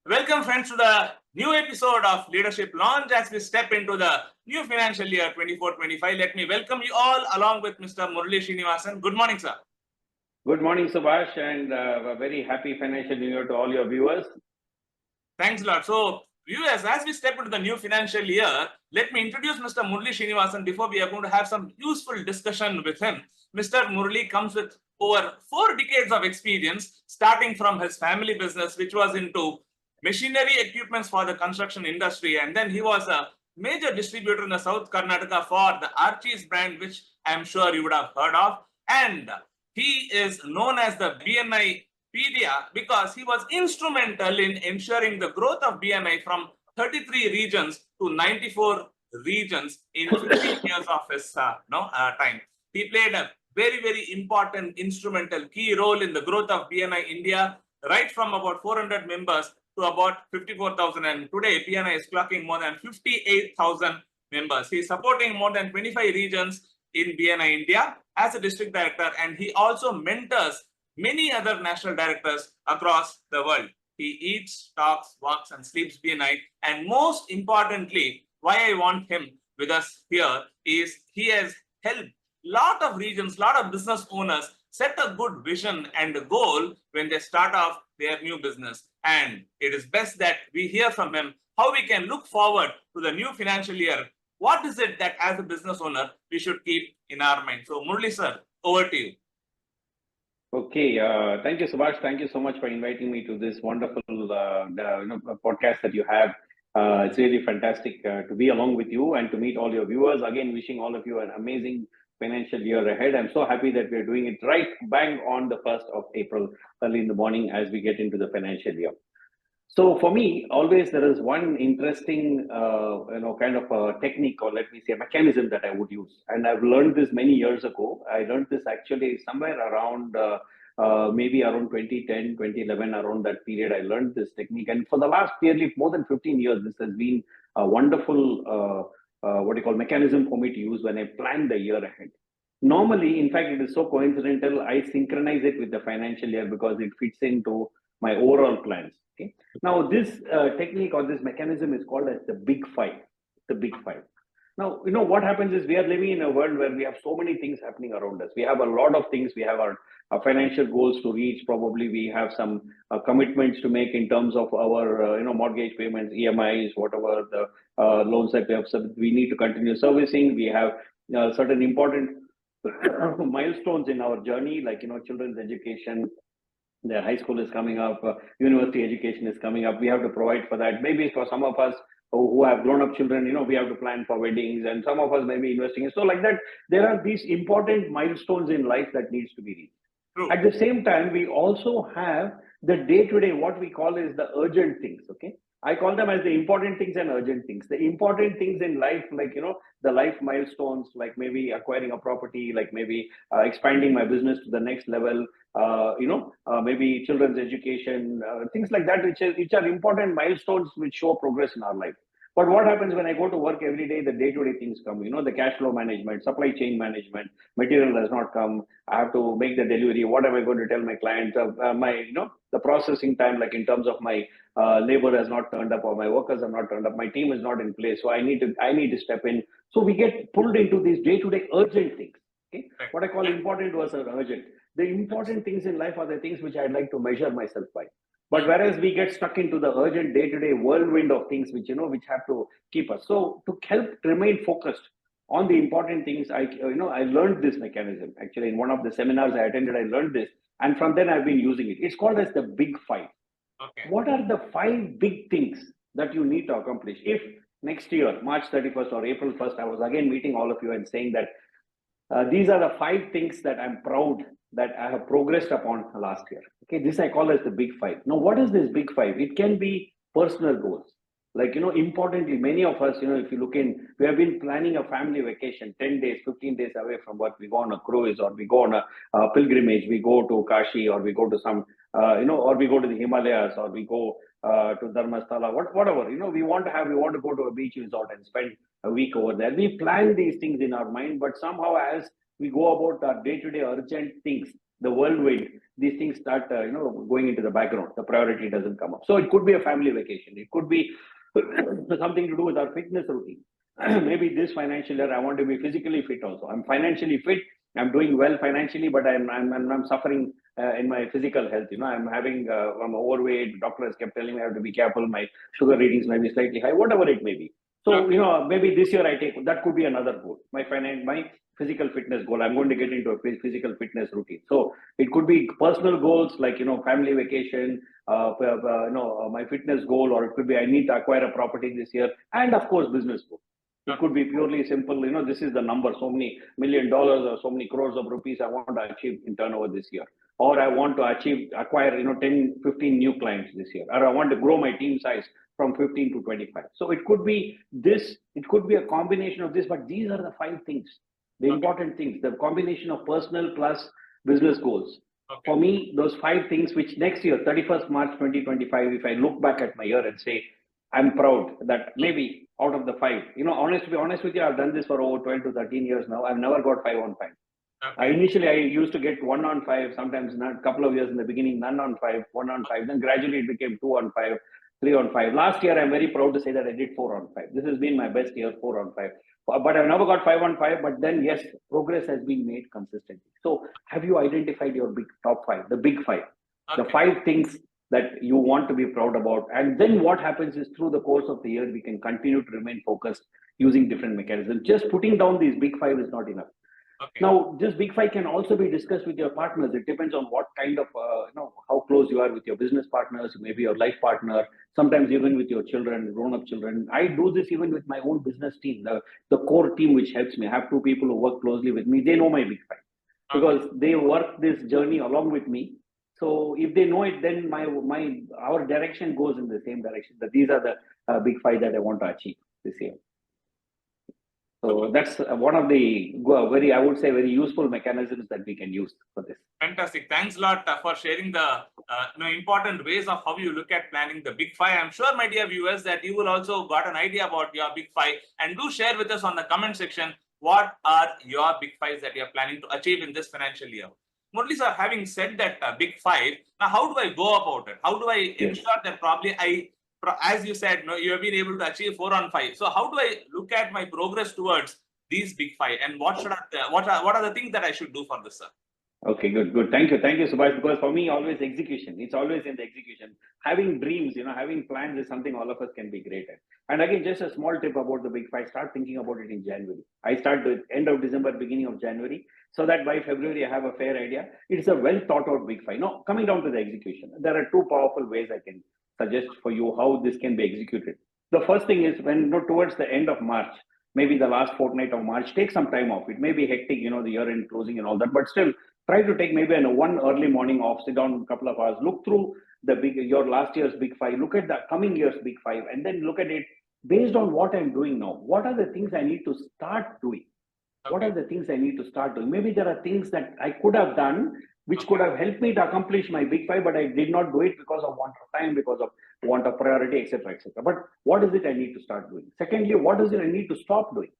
Welcome friends to the new episode of Leadership Launch as we step into the new financial year 24-25. Let me welcome you all along with Mr. Murali Srinivasan. Good morning, sir. Good morning, Subhash, and a very happy financial new year to all your viewers. Thanks a lot. So, viewers, as we step into the new financial year, let me introduce Mr. Murali Srinivasan before we are going to have some useful discussion with him. Mr. Murali comes with over 4 decades of experience, starting from his family business, which was into machinery equipments for the construction industry. And then he was a major distributor in the South Karnataka for the Archie's brand, which I'm sure you would have heard of. And he is known as the BNI India because he was instrumental in ensuring the growth of BNI from 33 regions to 94 regions in 15 years of his time. He played a very, very important instrumental key role in the growth of BNI India, right from about 400 members to about 54,000. And today, BNI is clocking more than 58,000 members. He is supporting more than 25 regions in BNI India as a district director, and he also mentors many other national directors across the world. He eats, talks, walks, and sleeps BNI. And most importantly, why I want him with us here is he has helped lot of regions, lot of business owners set a good vision and a goal when they start off their new business. And it is best that we hear from him how we can look forward to the new financial year. What is it that as a business owner we should keep in our mind? So Murali sir, over to you. Okay, thank you, Subhash. Thank you so much for inviting me to this wonderful podcast that you have. It's really fantastic to be along with you and to meet all your viewers. Again, wishing all of you an amazing financial year ahead. I'm so happy that we're doing it right bang on the 1st of April, early in the morning as we get into the financial year. So for me, always there is one interesting, kind of a technique, or let me say a mechanism that I would use. And I've learned this many years ago. I learned this actually somewhere around, maybe around 2010, 2011, around that period, I learned this technique. And for the last nearly more than 15 years, this has been a wonderful, mechanism for me to use when I plan the year ahead. Normally, in fact, it is so coincidental, I synchronize it with the financial year because it fits into my overall plans. Okay. Now, this technique or this mechanism is called as the Big Five. The Big Five. Now, what happens is we are living in a world where we have so many things happening around us. We have a lot of things. We have our financial goals to reach. Probably we have some commitments to make in terms of our mortgage payments, EMIs, whatever the loans that we have. We need to continue servicing. We have certain important milestones in our journey, like children's education. Their high school is coming up, university education is coming up. We have to provide for that. Maybe for some of us who have grown up children, we have to plan for weddings, and some of us may be investing. So like that, there are these important milestones in life that needs to be reached. True. At the same time, we also have the day-to-day, what we call is the urgent things. Okay. I call them as the important things and urgent things. The important things in life, like, the life milestones, like maybe acquiring a property, like maybe expanding my business to the next level, maybe children's education, things like that, which are important milestones which show progress in our life. But what happens when I go to work every day, the day-to-day things come, the cash flow management, supply chain management, material does not come. I have to make the delivery. What am I going to tell my clients? The processing time, like in terms of my labor has not turned up or my workers have not turned up. My team is not in place. So I need to step in. So we get pulled into these day-to-day urgent things. Okay. What I call important versus urgent. The important things in life are the things which I'd like to measure myself by. But whereas we get stuck into the urgent day-to-day whirlwind of things which have to keep us. So to help remain focused on the important things, I learned this mechanism. Actually, in one of the seminars I attended, I learned this. And from then I've been using it. It's called as the Big Five. Okay. What are the 5 big things that you need to accomplish? If next year, March 31st or April 1st, I was again meeting all of you and saying that these are the 5 things that I'm proud that I have progressed upon last year. Okay, this I call as the Big Five. Now, what is this Big Five? It can be personal goals. Like, importantly, many of us, if you look in, we have been planning a family vacation, 10 days, 15 days away from work. We go on a cruise, or we go on a pilgrimage. We go to Kashi, or we go to some, or we go to the Himalayas, or we go to Dharmasthala, whatever. We want to go to a beach resort and spend a week over there. We plan these things in our mind, but somehow as we go about our day-to-day urgent things, the whirlwind, these things start, going into the background. The priority doesn't come up. So it could be a family vacation. It could be something to do with our fitness routine. Maybe this financial year, I want to be physically fit also. I'm financially fit. I'm doing well financially, but I'm suffering in my physical health. I'm overweight. Doctors kept telling me I have to be careful. My sugar readings may be slightly high, whatever it may be. So, maybe this year I take, that could be another goal. My physical fitness goal. I'm going to get into a physical fitness routine. So it could be personal goals like, family vacation, my fitness goal, or it could be I need to acquire a property this year. And of course, business goal. It could be purely simple, this is the number, so many $1 million or so many crores of rupees I want to achieve in turnover this year. Or I want to acquire, 10, 15 new clients this year. Or I want to grow my team size from 15 to 25. So it could be this, it could be a combination of this, but these are the 5 things, the important things, the combination of personal plus business goals. For me, those 5 things, which next year, 31st March 2025, if I look back at my year and say, I'm proud that maybe out of the 5, to be honest with you, I've done this for over 12 to 13 years now. I've never got 5 on 5. Initially, I used to get 1 on 5, sometimes not, a couple of years in the beginning, none on 5, 1 on 5. Then gradually it became 2 on 5, 3 on 5. Last year, I'm very proud to say that I did 4 on 5. This has been my best year, 4 on 5. But I've never got 5 on 5. But then, yes, progress has been made consistently. So have you identified your top 5, the big 5, the 5 things that you want to be proud about? And then what happens is through the course of the year, we can continue to remain focused using different mechanisms. Just putting down these big 5 is not enough. Now, this big 5 can also be discussed with your partners. It depends on what kind of, how close you are with your business partners, maybe your life partner, sometimes even with your children, grown-up children. I do this even with my own business team, the core team which helps me. I have 2 people who work closely with me. They know my big 5 because they work this journey along with me. So if they know it, then our direction goes in the same direction. That these are the big 5 that I want to achieve this year. So that's one of the I would say, very useful mechanisms that we can use for this. Fantastic. Thanks a lot for sharing the important ways of how you look at planning the big 5. I'm sure, my dear viewers, that you will also got an idea about your big 5, and do share with us on the comment section what are your big 5s that you're planning to achieve in this financial year. Murali sir, having said that big 5, now how do I go about it? How do I ensure that probably as you said, you have been able to achieve 4 on 5. So how do I look at my progress towards these big 5, and what are the things that I should do for this, sir? Okay, good. Thank you, Subhash. Because for me, always execution. It's always in the execution. Having dreams, having plans is something all of us can be great at. And again, just a small tip about the big 5. Start thinking about it in January. I start with end of December, beginning of January, so that by February I have a fair idea. It's a well thought out big 5. Now, coming down to the execution, there are 2 powerful ways I can suggest for you how this can be executed. The first thing is when towards the end of March, maybe the last fortnight of March, take some time off. It may be hectic, the year-end closing and all that, but still try to take maybe one early morning off, sit down a couple of hours, look through your last year's big 5, look at the coming year's big 5, and then look at it based on what I'm doing now. What are the things I need to start doing? What are the things I need to start doing? Maybe there are things that I could have done which could have helped me to accomplish my big 5, but I did not do it because of want of time, because of want of priority, etc., etc. But what is it I need to start doing? Secondly, what is it I need to stop doing?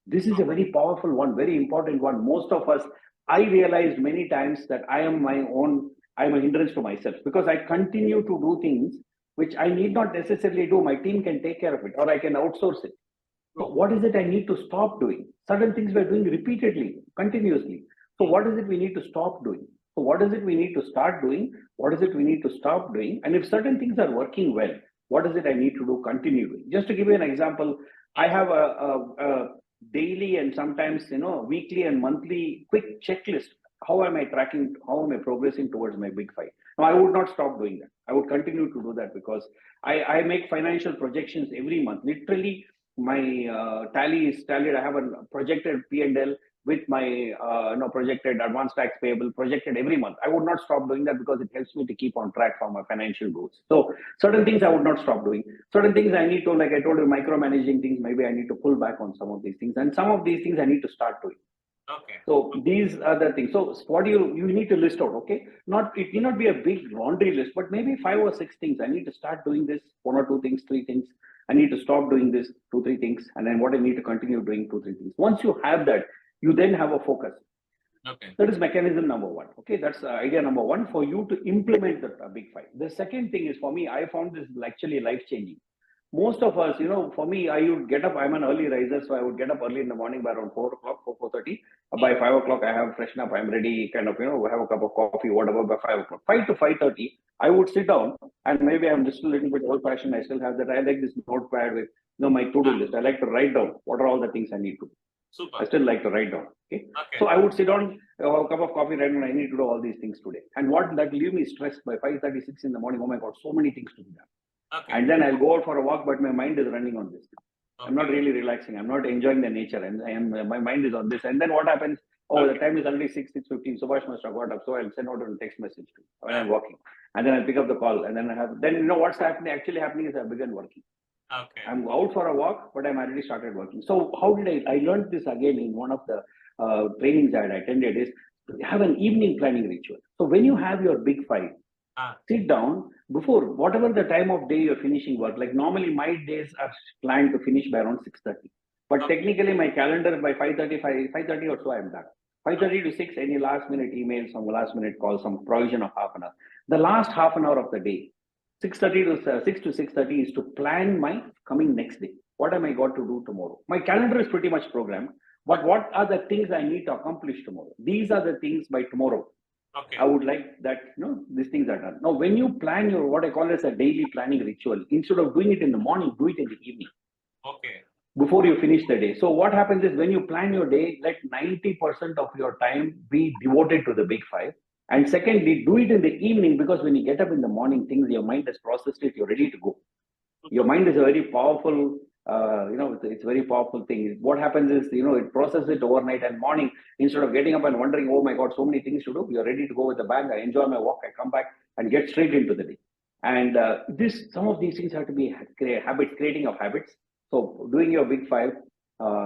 This is a very powerful one, very important one. Most of us, I realized many times that I'm a hindrance to myself because I continue to do things which I need not necessarily do. My team can take care of it, or I can outsource it. So what is it I need to stop doing? Certain things we're doing repeatedly, continuously. So what is it we need to stop doing? So what is it we need to start doing? What is it we need to stop doing? And if certain things are working well, what is it I need to do, continue doing? Just to give you an example, I have a daily and sometimes, weekly and monthly quick checklist. How am I tracking? How am I progressing towards my big 5? Now, I would not stop doing that. I would continue to do that because I make financial projections every month. Literally, my tally is tallied. I have a projected P&L with my projected advanced tax payable projected every month. I would not stop doing that because it helps me to keep on track for my financial goals. So certain things I would not stop doing. Certain things I need to, like I told you, micromanaging things, maybe I need to pull back on some of these things. And some of these things I need to start doing. Okay. So these are the things. So what do you need to list out, okay? It need not be a big laundry list, but maybe 5 or 6 things. I need to start doing this, 1 or 2 things, 3 things. I need to stop doing this, 2, 3 things. And then what I need to continue doing, 2, 3 things. Once you have that, you then have a focus. Okay. That is mechanism number one. Okay, that's idea number one for you to implement the big five. The second thing is, for me, I found this actually life changing. Most of us, for me, I would get up. I'm an early riser, so I would get up early in the morning by around 4 o'clock, 4:30. By 5 o'clock, I have freshen up. I'm ready. Kind of, have a cup of coffee, whatever. By 5 o'clock, 5 to 5:30, I would sit down, and maybe I'm just a little bit old-fashioned. I still have that. I like this notepad with my to-do list. I like to write down what are all the things I need to do. Super. I still like to write down. Okay. Okay. So I would sit down, have a cup of coffee, write down. I need to do all these things today. And what that leave me stressed by 5:36 in the morning. Oh my God, so many things to be done. Okay. And then I'll go out for a walk, but my mind is running on this. Okay. I'm not really relaxing. I'm not enjoying the nature, and my mind is on this. And then what happens? Oh, Okay. the time is already 6:15. Subhash must have got up, so I'll send out a text message to him when I'm walking, and then I'll pick up the call, and then what's happening? Actually happening is I began working. Okay. I'm out for a walk, but I'm already started working. So how did I learned this again in one of the trainings that I attended is have an evening planning ritual. So when you have your big five, sit down before whatever the time of day you're finishing work. Like normally my days are planned to finish by around 6:30. But technically my calendar by 5:30 or so I'm done. 5:30 to 6, any last minute emails, some last minute calls, some provision of half an hour. The last half an hour of the day, 6:30 to 6 to 6:30 is to plan my coming next day. What am I got to do tomorrow? My calendar is pretty much programmed, but what are the things I need to accomplish tomorrow? These are the things by tomorrow. Okay. I would like that, these things are done. Now, when you plan your, what I call as a daily planning ritual, instead of doing it in the morning, do it in the evening. Okay. Before you finish the day. So what happens is when you plan your day, let 90% of your time be devoted to the big five. And secondly, do it in the evening, because when you get up in the morning, things, your mind has processed it, you're ready to go. Your mind is a very powerful, it's a very powerful thing. What happens is, it processes it overnight, and morning, instead of getting up and wondering, oh my God, so many things to do, you're ready to go with a bang. I enjoy my walk, I come back and get straight into the day. And some of these things have to be habits, creating of habits. So doing your big five,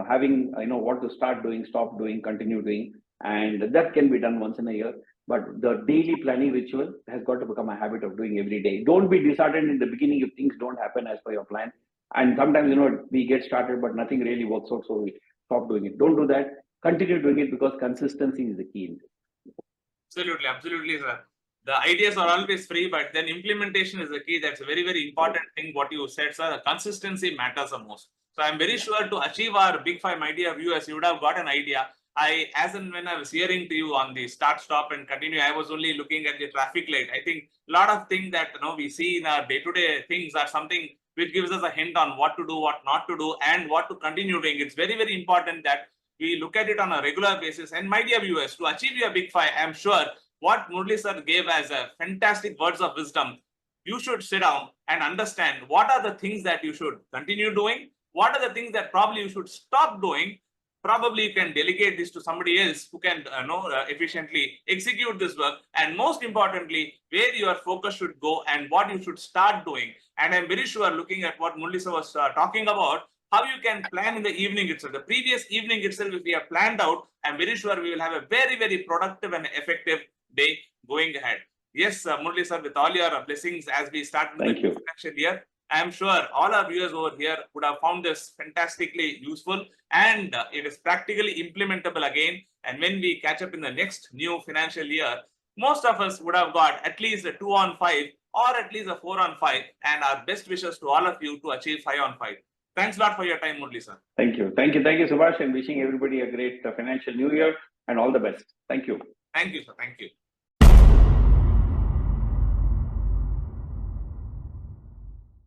having, what to start doing, stop doing, continue doing, and that can be done once in a year. But the daily planning ritual has got to become a habit of doing every day. Don't be disheartened in the beginning if things don't happen as per your plan. And sometimes, we get started, but nothing really works out, so we stop doing it. Don't do that. Continue doing it, because consistency is the key. Absolutely, absolutely, sir. The ideas are always free, but then implementation is the key. That's a very, very important thing. What you said, sir. The consistency matters the most. So I'm very sure to achieve our big five, my dear viewers, you would have got an idea. As and when I was hearing to you on the start, stop, and continue, I was only looking at the traffic light. I think a lot of things that we see in our day-to-day things are something which gives us a hint on what to do, what not to do, and what to continue doing. It's very, very important that we look at it on a regular basis. And my dear viewers, to achieve your big five, I'm sure what Murali sir gave as a fantastic words of wisdom, you should sit down and understand what are the things that you should continue doing, what are the things that probably you should stop doing. Probably you can delegate this to somebody else who can efficiently execute this work, and most importantly, where your focus should go and what you should start doing. And I'm very sure, looking at what Murali sir was talking about, how you can plan in the evening itself. The previous evening itself, if we have planned out, I'm very sure we will have a very, very productive and effective day going ahead. Yes, Murali sir, with all your blessings as we start the new financial year, I'm sure all our viewers over here would have found this fantastically useful, and it is practically implementable again. And when we catch up in the next new financial year, most of us would have got at least a 2 on 5 or at least a 4 on 5, and our best wishes to all of you to achieve 5 on 5. Thanks a lot for your time, Murali sir. Thank you, Subhash, and wishing everybody a great financial new year and all the best. Thank you. Thank you, sir. Thank you.